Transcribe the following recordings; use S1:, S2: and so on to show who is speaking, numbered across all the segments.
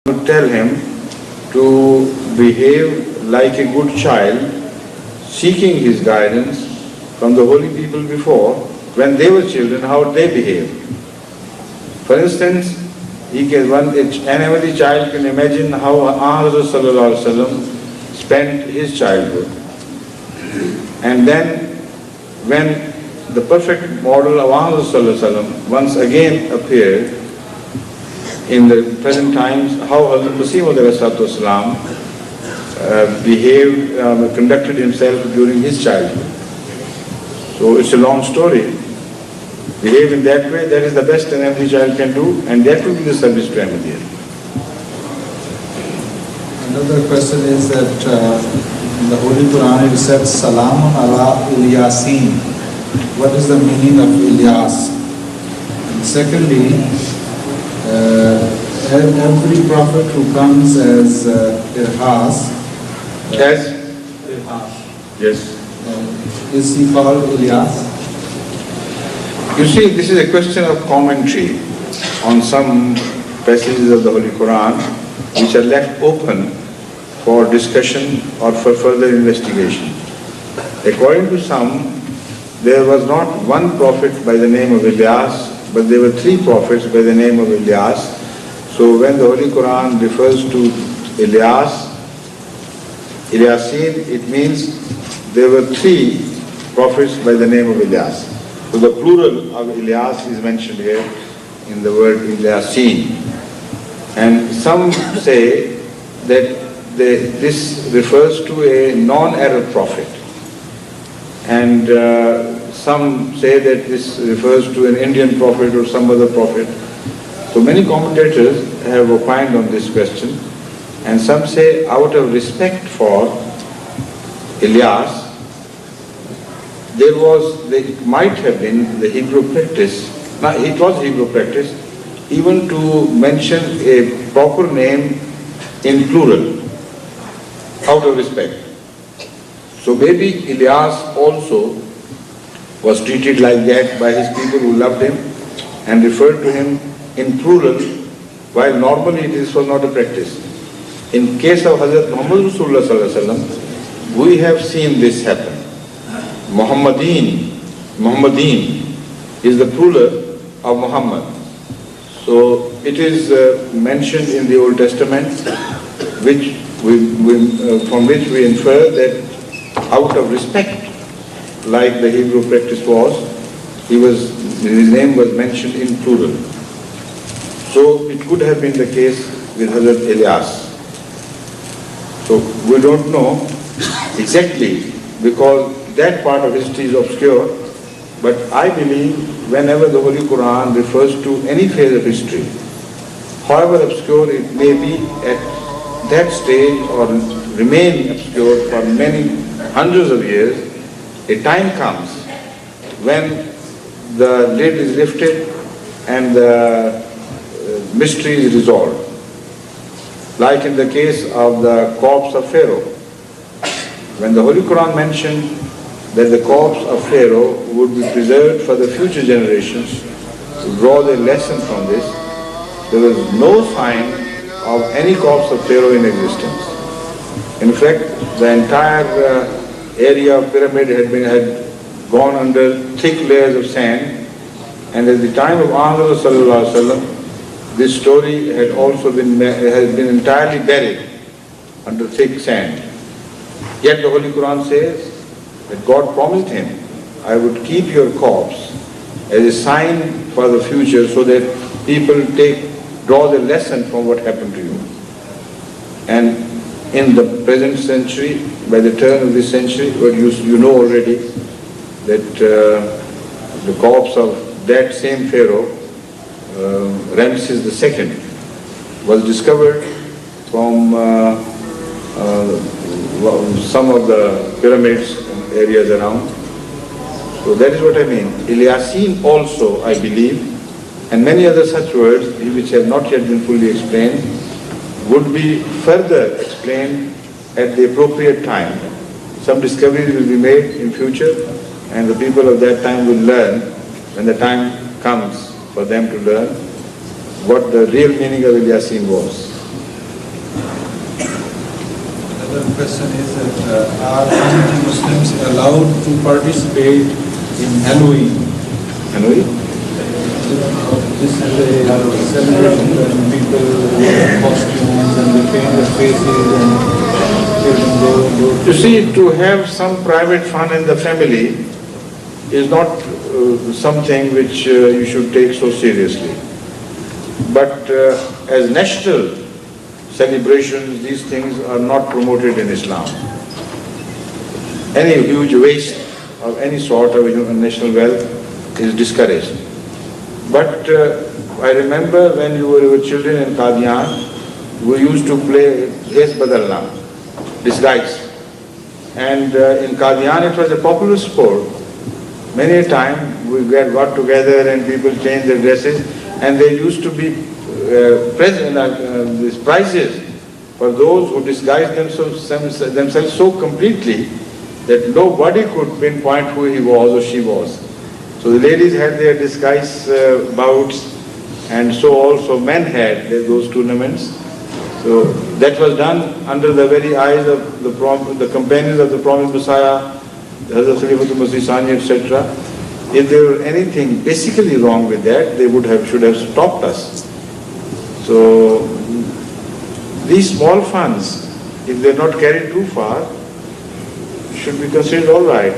S1: would tell him to behave like a good child, seeking his guidance from the holy people before, when they were children, how they behaved. For instance, any child can imagine how Hadhrat Mirza spent his childhood. And then, when the perfect model of Hadhrat once again appeared in the present times, how Hadhrat Mirza behaved, conducted himself during his childhood. So it's a long story. Behave in that way, that is the best an every child can do, and that will be the service to Ahmadiyya.
S2: Another question is that in the Holy Quran it said Salamun ala Ilyasin. What is the meaning of Ilyas? And secondly, every prophet who comes as Irhas,
S1: Yes.
S2: Is he called Ilyas?
S1: You see, this is a question of commentary on some passages of the Holy Quran which are left open for discussion or for further investigation. According to some, there was not one prophet by the name of Ilyas, but there were three prophets by the name of Ilyas. So when the Holy Quran refers to Ilyasin, it means there were three prophets by the name of Ilyas. So the plural of Ilyas is mentioned here in the word Ilyasin. And some say that this refers to a non-Arab prophet. And some say that this refers to an Indian prophet or some other prophet. So many commentators have opined on this question. And some say out of respect for Ilyas, it might have been the Hebrew practice, it was Hebrew practice, even to mention a proper name in plural, out of respect. So maybe Ilyas also was treated like that by his people who loved him and referred to him in plural, while normally this was not a practice. In case of Hadhrat Muhammad, we have seen this happen. Muhammadin is the plural of Muhammad. So it is mentioned in the Old Testament, from which we infer that out of respect, like the Hebrew practice was, his name was mentioned in plural. So it could have been the case with Hadhrat Ilyas. So we don't know exactly, because that part of history is obscure, but I believe whenever the Holy Quran refers to any phase of history, however obscure it may be at that stage or remain obscure for many hundreds of years, a time comes when the lid is lifted and the mystery is resolved. Like in the case of the corpse of Pharaoh. When the Holy Quran mentioned that the corpse of Pharaoh would be preserved for the future generations, to draw their lesson from this, there was no sign of any corpse of Pharaoh in existence. In fact, the entire area of pyramid had gone under thick layers of sand, and at the time of Ahmad, this story has been entirely buried under thick sand. Yet the Holy Quran says that God promised him, I would keep your corpse as a sign for the future so that people draw the lesson from what happened to you. And in the present century, by the turn of this century, what you know already, that the corpse of that same Pharaoh, Ramses II, was discovered from some of the pyramids and areas around. So that is what I mean. Ilyasin also, I believe, and many other such words which have not yet been fully explained, would be further explained at the appropriate time. Some discoveries will be made in future, and the people of that time will learn, when the time comes for them to learn, what the real meaning of Ilyasin was.
S2: Another question is that are Muslims allowed to participate in Halloween?
S1: Halloween?
S2: This is a celebration when people wear costumes and they paint their faces and children go.
S1: You see, to have some private fun in the family is not something which you should take so seriously. But as national celebrations, these things are not promoted in Islam. Any huge waste of any sort of national wealth is discouraged. But I remember when we were children in Qadian, we used to play Hes Badalna, disguise. And in Qadian it was a popular sport. Many a time we got together and people changed their dresses, and there used to be these prizes for those who disguised themselves so completely that nobody could pinpoint who he was or she was. So the ladies had their disguise bouts, and so also men had those tournaments. So that was done under the very eyes of the companions of the promised Messiah, Hadhrat Mirza Tahir Ahmed, etc. If there were anything basically wrong with that, they should have stopped us. So these small funds, if they're not carried too far, should be considered all right.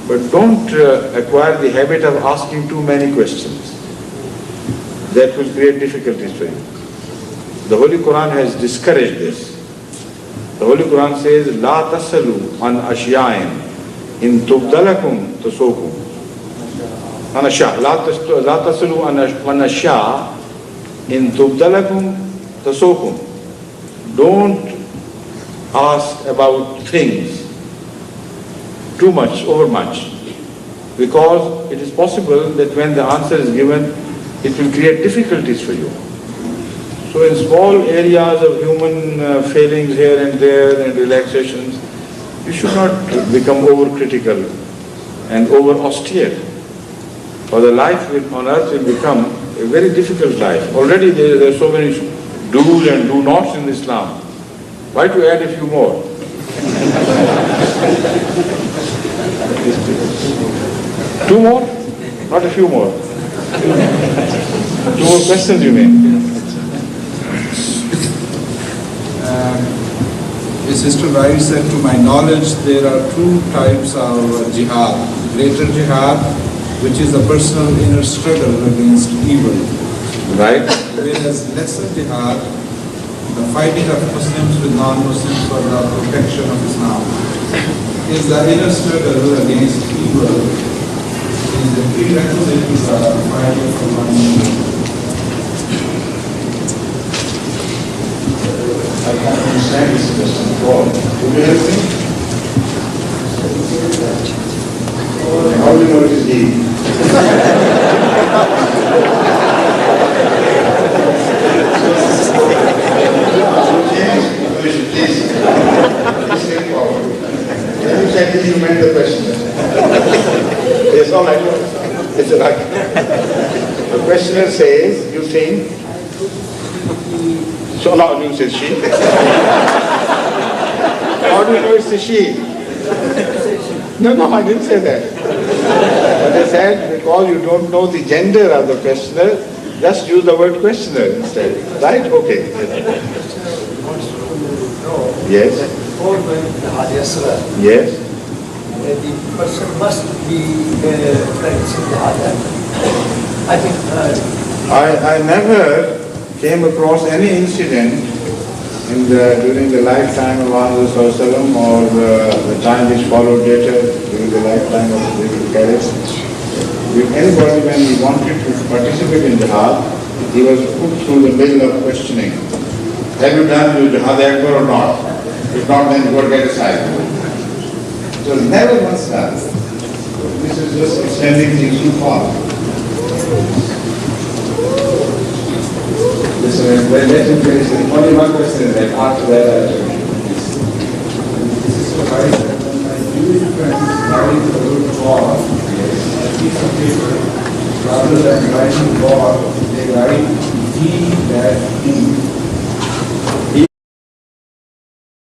S1: But don't acquire the habit of asking too many questions. That will create difficulties for you. The Holy Quran has discouraged this. The Holy Quran says, "La tasalu an ashya'in in tubdalakum tasukum." Anasha, la tasalu an ashya in tubdalakum tasukum. Don't ask about things too much, overmuch, because it is possible that when the answer is given, it will create difficulties for you. So in small areas of human failings here and there and relaxations, you should not become overcritical and over austere, or the life on earth will become a very difficult life. Already there are so many do's and do nots in Islam. Why to add a few more? Two more? Not a few more. Two more questions you mean?
S2: Sister Rai said, to my knowledge, there are two types of jihad. Greater jihad, which is the personal inner struggle against evil.
S1: Right.
S2: Whereas lesser jihad, the fighting of Muslims with non-Muslims for the protection of Islam, is the inner struggle against evil, is the prerequisite to the fighting for one another.
S1: I can't understand this question at all. Would you help me? How do you know it is he? Please. Please take forward. When you said this, you meant the question. Yes, all right. It's a right. The questioner says, you think, so Allah you says she. How do you know it's a she? No, I didn't say that. But I said, because you don't know the gender of the questioner, just use the word questioner instead. Right? Okay. Yes.
S3: Before going to the Hajj Yasra,
S1: Yes.
S3: the person must be practicing the Hajj. I think
S1: I never came across any incident during the lifetime of Hadhrat Sallallahu or the time which followed later during the lifetime of the Caliph. If anybody, when he wanted to participate in jihad, he was put through the middle of questioning. Have you done your jihad akbar or not? If not, then go get aside. So never once done. This is just extending things too far. Listen, let him finish. Only one question, and after that I'll tell you.
S2: This is the right that when my Jewish friends write the word God, a piece of paper, rather than writing God, they write G-E.